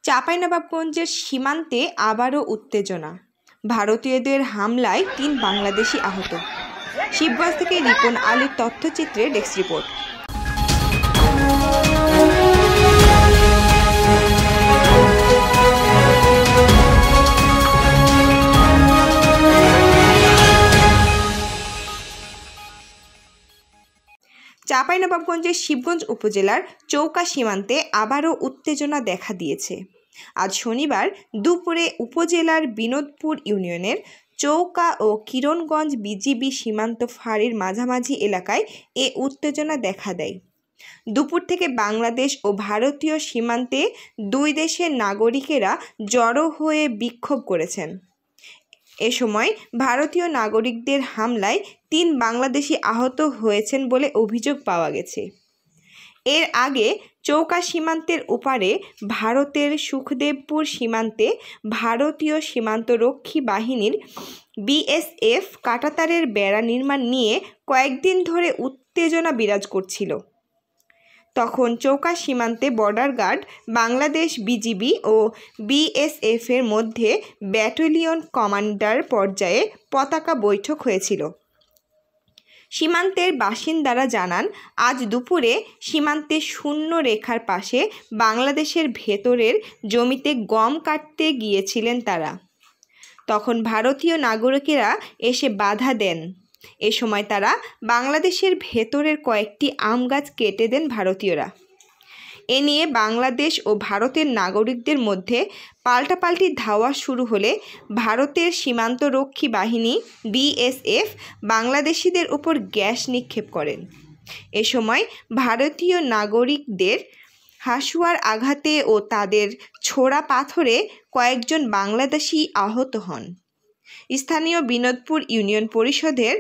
চাঁপাইনবাবগঞ্জের সীমান্তে আবারও উত্তেজনা। ভারতীয়দের হামলায় ৩ বাংলাদেশি আহত। শিবগঞ্জ থেকে রিপন আলীর তথ্যচিত্রে ডেস্ক রিপোর্ট। চাঁপাইনবাবগঞ্জের শিবগঞ্জ উপজেলার চৌকা সীমান্তে আবারও উত্তেজনা দেখা দিয়েছে। আজ শনিবার দুপুরে উপজেলার বিনোদপুর ইউনিয়নের চৌকা ও কিরণগঞ্জ বিজিবি সীমান্ত ফাঁড়ির মাঝামাঝি এলাকায় এ উত্তেজনা দেখা দেয়। দুপুর থেকে বাংলাদেশ ও ভারতীয় সীমান্তে দুই দেশের নাগরিকেরা জড়ো হয়ে বিক্ষোভ করেছেন। এ সময় ভারতীয় নাগরিকদের হামলায় ৩ বাংলাদেশি আহত হয়েছেন বলে অভিযোগ পাওয়া গেছে। এর আগে চৌকা সীমান্তের ওপারে ভারতের সুখদেবপুর সীমান্তে ভারতীয় সীমান্তরক্ষী বাহিনীর বিএসএফ কাঁটাতারের বেড়া নির্মাণ নিয়ে কয়েকদিন ধরে উত্তেজনা বিরাজ করছিল। তখন চৌকা সীমান্তে বর্ডার গার্ড, বাংলাদেশ বিজিবি ও বিএসএফের মধ্যে ব্যাটালিয়ন কমান্ডার পর্যায়ে পতাকা বৈঠক হয়েছিল। সীমান্তের বাসিন্দারা জানান, আজ দুপুরে সীমান্তে শূন্য রেখার পাশে বাংলাদেশের ভেতরের জমিতে গম কাটতে গিয়েছিলেন তারা। তখন ভারতীয় নাগরিকেরা এসে বাধা দেন। এ সময় তারা বাংলাদেশের ভেতরের কয়েকটি আম গাছ কেটে দেন ভারতীয়রা। এ নিয়ে বাংলাদেশ ও ভারতের নাগরিকদের মধ্যে পাল্টাপাল্টি ধাওয়া শুরু হলে ভারতের সীমান্তরক্ষী বাহিনী বিএসএফ বাংলাদেশিদের উপর গ্যাস নিক্ষেপ করেন। এ সময় ভারতীয় নাগরিকদের হাঁসুয়ার আঘাতে ও তাদের ছোড়া পাথরে কয়েকজন বাংলাদেশি আহত হন। স্থানীয় বিনোদপুর ইউনিয়ন পরিষদের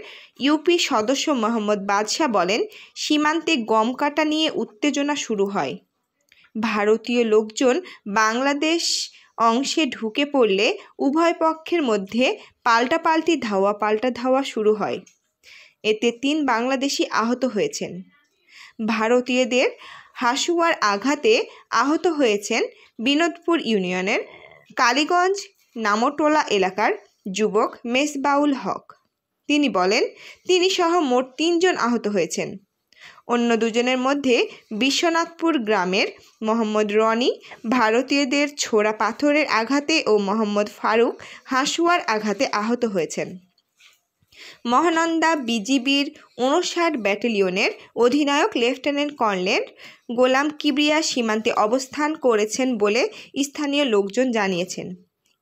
ইউপি সদস্য মোহাম্মদ বাদশা বলেন, সীমান্তে গম কাটা নিয়ে উত্তেজনা শুরু হয়। ভারতীয় লোকজন বাংলাদেশ অংশে ঢুকে পড়লে উভয় পক্ষের মধ্যে পাল্টাপাল্টি পাল্টা ধাওয়া শুরু হয়। এতে ৩ বাংলাদেশি আহত হয়েছেন। ভারতীয়দের হাঁসুয়ার আঘাতে আহত হয়েছেন বিনোদপুর ইউনিয়নের কালীগঞ্জ নামটোলা এলাকার যুবক মেসবাউল হক। তিনি বলেন, তিনি সহ মোট ৩ জন আহত হয়েছেন। অন্য 2 জনের মধ্যে বিশ্বনাথপুর গ্রামের মোহাম্মদ রনি ভারতীয়দের ছোড়া পাথরের আঘাতে ও মোহাম্মদ ফারুক হাঁসুয়ার আঘাতে আহত হয়েছেন। মহানন্দা বিজিবির 59 ব্যাটালিয়নের অধিনায়ক লেফটেন্যান্ট কর্নেল গোলাম কিবরিয়া সীমান্তে অবস্থান করেছেন বলে স্থানীয় লোকজন জানিয়েছেন।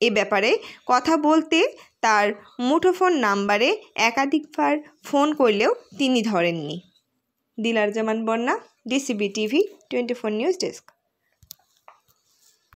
এ ব্যাপারে কথা বলতে তার মুঠোফোন নাম্বারে একাধিকবার ফোন করলেও তিনি ধরেননি। দিলার জামান বন্যা, ডিসিবি টিভি 24 নিউজ ডেস্ক।